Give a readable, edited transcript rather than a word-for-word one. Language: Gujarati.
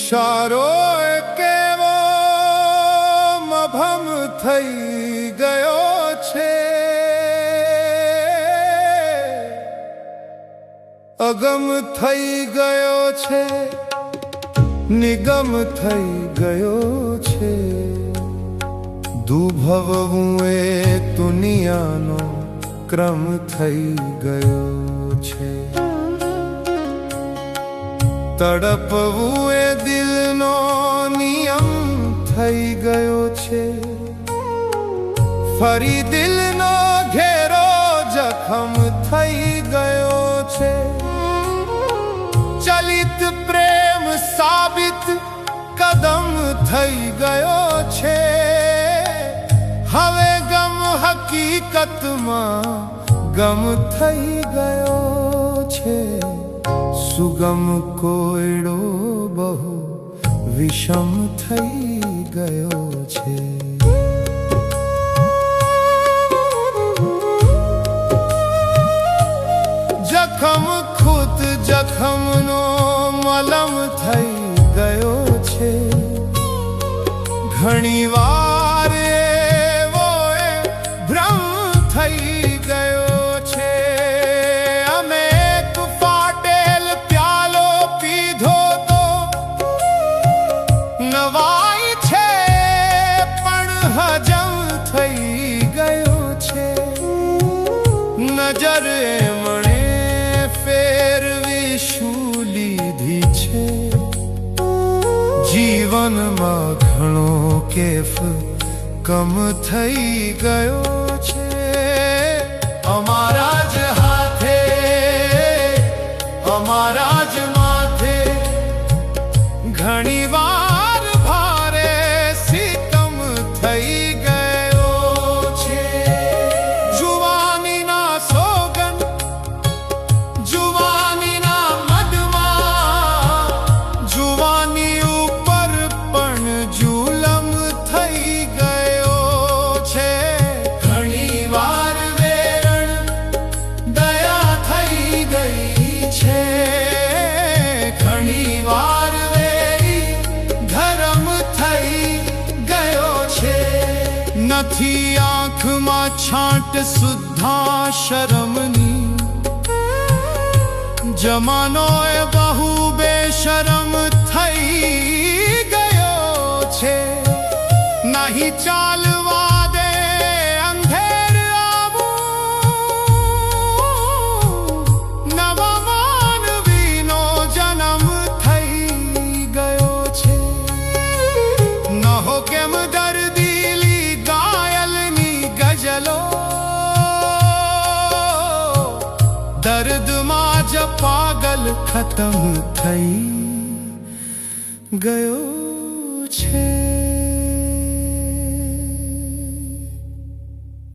ઇશારો કેવો મભમ થઈ ગયો છે, અગમ થઈ ગયો છે, નિગમ થઈ ગયો છે। દુભવવું એ દુનિયાનો ક્રમ થઈ ગયો છે। તડપવું એ દિલનો નિયમ થઈ ગયો છે। ફરી દિલનો ઘેરો જખમ થઈ ગયો છે। ચલિત પ્રેમ સાબિત કદમ થઈ ગયો છે। હવે ગમ હકીકતમાં ગમ થઈ ગયો છે। સુગમ કોયડો બહુ વિષમ થઈ ગયો છે। જખમ ખુદ જખમનો મલમ થઈ ગયો છે। ઘણી વાર એવો ભ્રમ થઈ ગયો છે। અમે એક ફાટેલ પ્યાલો પીધો તો નવાઈ છે, પણ હજમ થઈ ગયો છે। નજર એમણે ફેરવી શું લીધી છે। જીવનમાં ઘણો કેફ કમ થઈ ગયો છે। અમારા જ હાથે, અમારા જ માથે ઘણી વાર ભારે સિતમ થઈ ગયો છે। જુવાનીના સોગન, જુવાનીના મદમાં, જુવાની ઉપર પણ જુલમ થઈ ગયો છે। ઘણી વાર વેરણ દયા થઈ ગઈ છે। ઘણી વાર વેરી ધર્મ થઈ ગયો છે। નથી આંખમાં છાંટ સુદ્ધા શરમની, જમાનો એ બહુ બેશરમ થઈ ગયો છે। નહીં ચાલવા દે અંધેર આવું, નવા માનવીનો જન્મ થઈ ગયો છે। ન હો કેમ દર્દીલી ગાયલની ગઝલો, દર્દમાં જ પાગલ ખતમ થઈ ગયો છે।